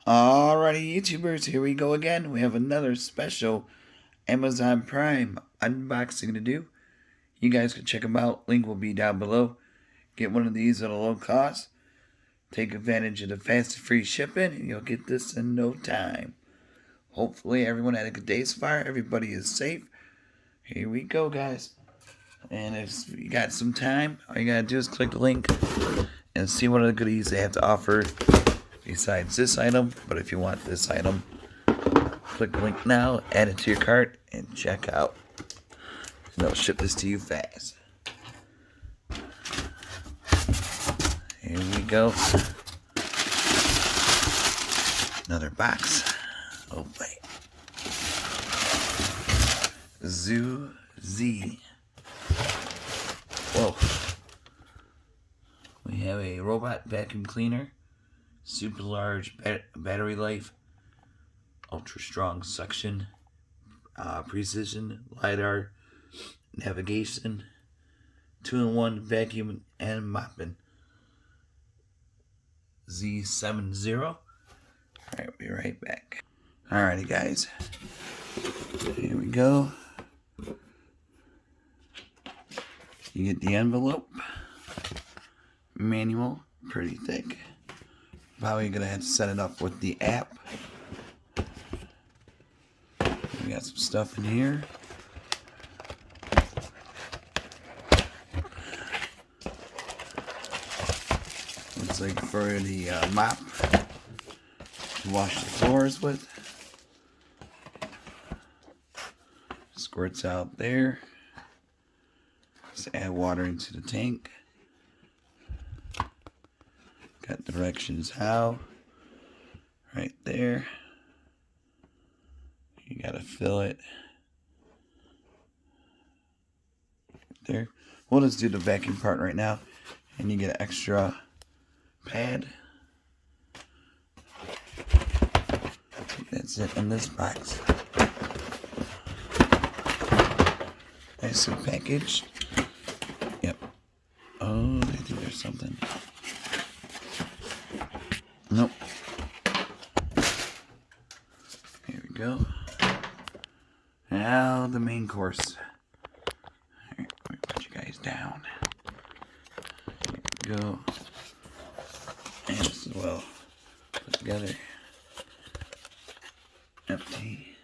Alrighty, YouTubers, here we go again. We have another special Amazon Prime unboxing to do. You guys can check them out. Link will be down below. Get one of these at a low cost. Take advantage of the fast and free shipping, and you'll get this in no time. Hopefully, everyone had a good day so far. Everybody is safe. Here we go, guys. And if you got some time, all you gotta do is click the link and see what other goodies they have to offer besides this item. But if you want this item, click the link now, add it to your cart, and check out. And they'll ship this to you fast. Here we go. Another box. Oh boy. Zoozee. Whoa. We have a robot vacuum cleaner. Super large battery life. Ultra strong suction. Precision. Lidar. Navigation. 2-in-1 vacuum and mopping. Z70. Alright, we'll be right back. Alrighty, guys. Here we go. You get the envelope. Manual. Pretty thick. Probably gonna have to set it up with the app. We got some stuff in here. Looks like for the mop to wash the floors with. Squirts out there. Just add water into the tank. Got directions how. Right there. You gotta fill it. Right there. We'll just do the vacuum part right now. And you get an extra pad. That's it in this box. Nicely packaged. Yep. Oh, I think there's something. Nope. Here we go. Now the main course. Alright, let me put you guys down. Here we go. And this as well. Put together. Empty.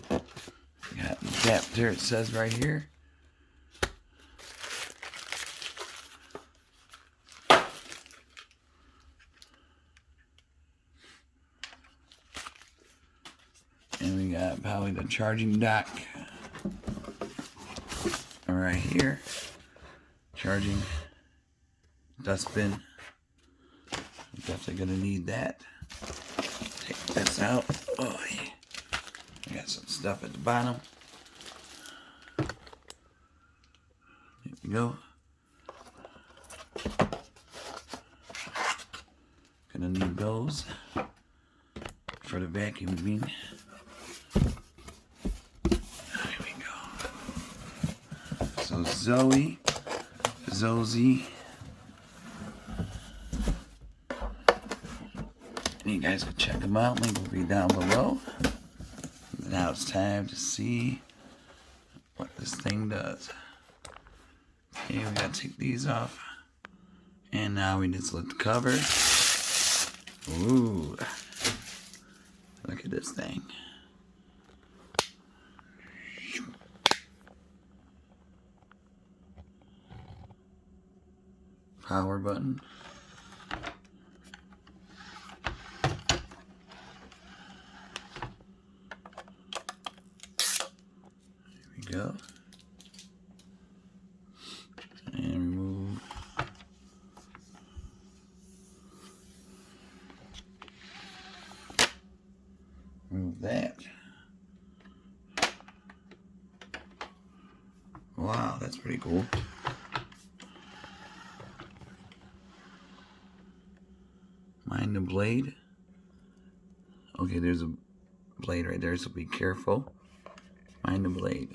Got the adapter, it says right here. And we got probably the charging dock right here. Charging dustbin. Definitely gonna need that. Take this out. Oh, yeah. We got some stuff at the bottom. Here we go. Gonna need those for the vacuum bean. There we go. So Zoozee. And you guys can check them out. Link will be down below. Now it's time to see what this thing does. Okay, we gotta take these off. And now we just lift the cover. Ooh. Look at this thing. Power button. Here we go. And remove. Remove that. Wow, that's pretty cool. Mind the blade. Okay, there's a blade right there, so be careful. Mind the blade.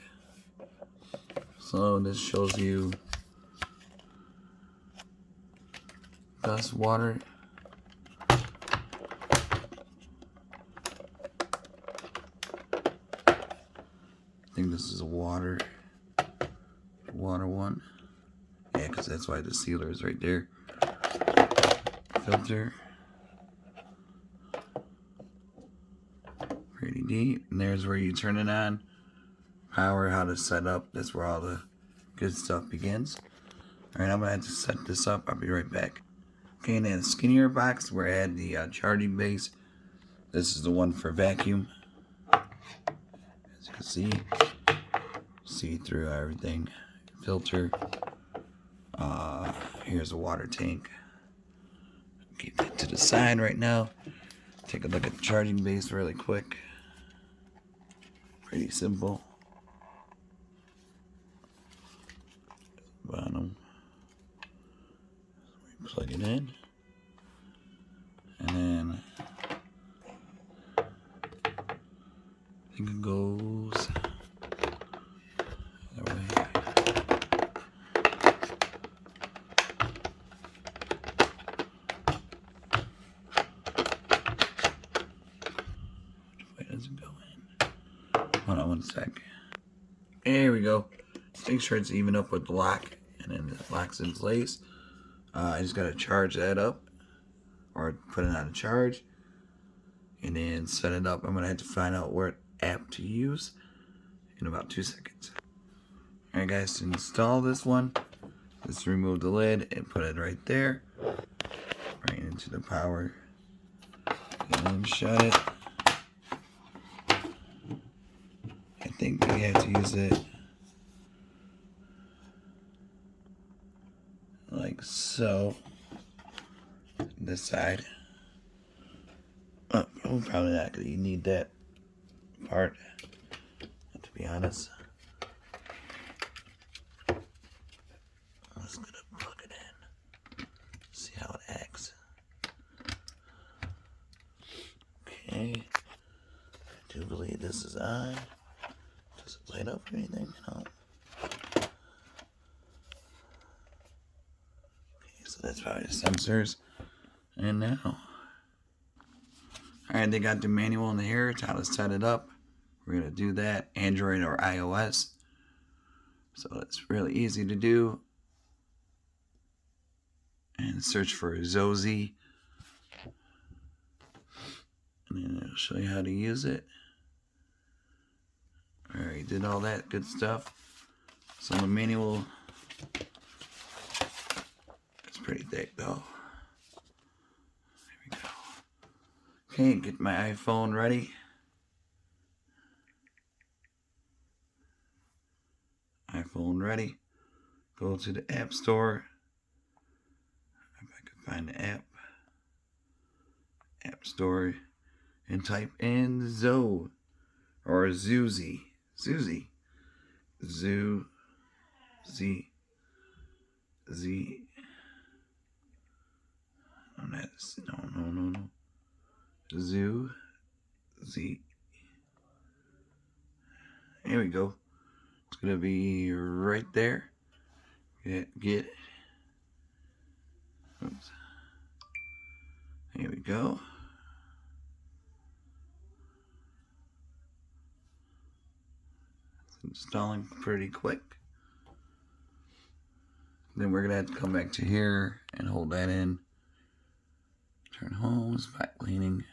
So this shows you dust, water, think this is a water one. Yeah, because that's why the sealer is right there. Filter. Pretty neat. And there's where you turn it on. Power, how to set up. That's where all the good stuff begins. Alright, I'm going to have to set this up. I'll be right back. Okay, and then the skinnier box where I had the charging base. This is the one for vacuum. As you can see through everything. Filter. Here's a water tank. Keep that to the side right now. Take a look at the charging base really quick. Pretty simple. Bottom. Plug it in. And then I think it goes that way. Which way does it go in? Hold on one sec. There we go. Make sure it's even up with the lock, and then it locks in place. I just gotta charge that up, or put it on a charge, and then set it up. I'm gonna have to find out what app to use in about 2 seconds. Alright guys, to install this one, just remove the lid and put it right there, right into the power, and then shut it. I think we have to use it like so. This side. Oh, I'm probably not gonna need that part, to be honest. I'm just gonna plug it in. See how it acts. Okay. I do believe this is on. Does it light up or anything? No. So that's probably the sensors. And now, alright, they got the manual in the here. It's how to set it up. We're going to do that, Android or iOS. So it's really easy to do. And search for Zoozee. And then it'll show you how to use it. Alright, did all that good stuff. So the manual, it's pretty thick though. There we go. Okay, get my iPhone ready. iPhone ready. Go to the App Store. If I can find the app. App Store. And type in Zoe or Zoozee. Zoozee. Zoozee. Z. No. Zoozee. Here we go. It's gonna be right there. Get it. Oops. Here we go. It's installing pretty quick. Then we're gonna have to come back to here and hold that in. Turn home, spot cleaning.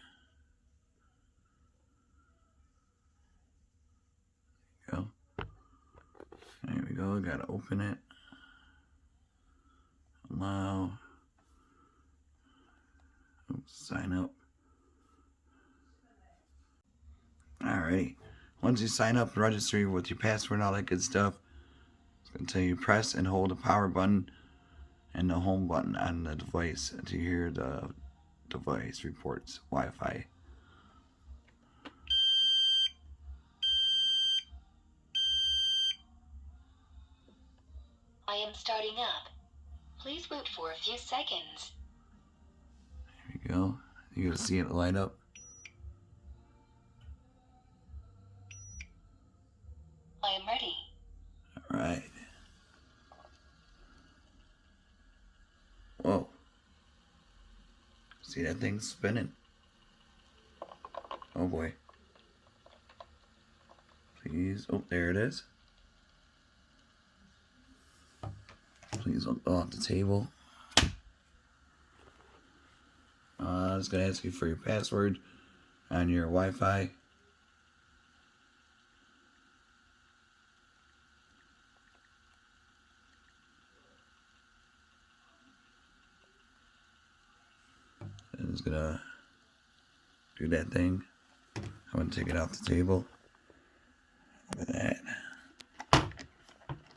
There we go. There we go. Gotta open it. Allow. Oops, sign up. Alrighty. Once you sign up, register with your password and all that good stuff, it's going to tell you press and hold the power button and the home button on the device to hear the device reports Wi-Fi. I am starting up. Please wait for a few seconds. There we go. You're going to see it light up. I am ready. Alright. Whoa. See that thing spinning? Oh boy. Please Please. Oh, there it is. Please don't go off the table. It's going to ask you for your password on your Wi-Fi. And it's going to do that thing. I'm going to take it off the table. Look at that.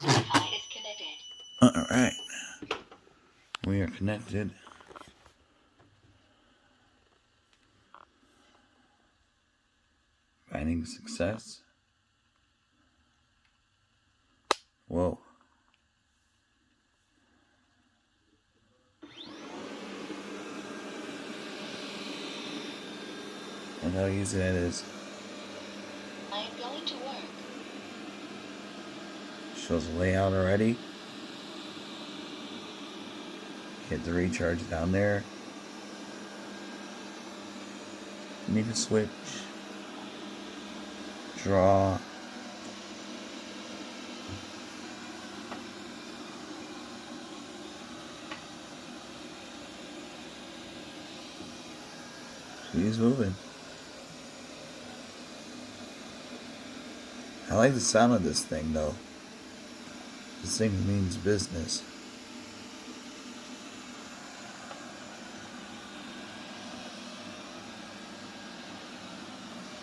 Wi-Fi is connected. Alright. We are connected. Finding success. Whoa. And how easy that is. I am going to work. Shows the layout already. Hit the recharge down there. Need to switch. Draw. He's moving. I like the sound of this thing though. This thing means business.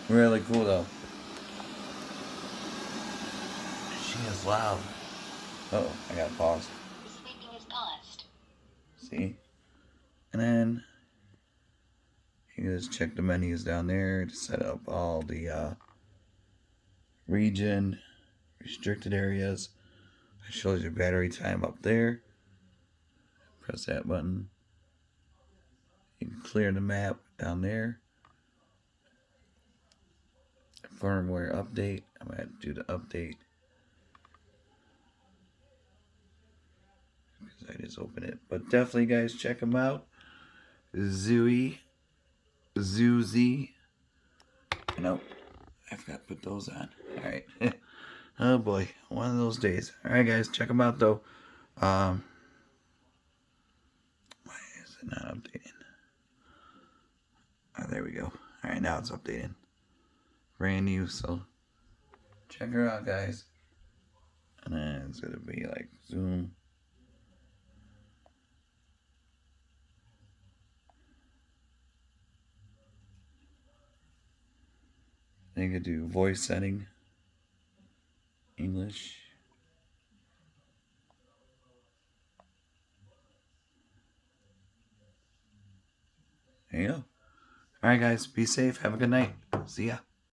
Really cool though. She is loud. Oh, I gotta pause. Sweeping is paused. See? And then you can just check the menus down there to set up all the region, restricted areas. It shows your battery time up there. Press that button. You can clear the map down there. Firmware update. I'm going to have to do the update. Because I just opened it. But definitely, guys, check them out. Zoozee. Nope. I forgot to put those on. Alright. Oh boy. One of those days. Alright, guys. Check them out, though. Why is it not updating? Oh, there we go. Alright, now it's updating. Brand new, so check her out, guys. And then it's gonna be like zoom. Then you can do voice setting, English. There you go. Alright, guys, be safe. Have a good night. See ya.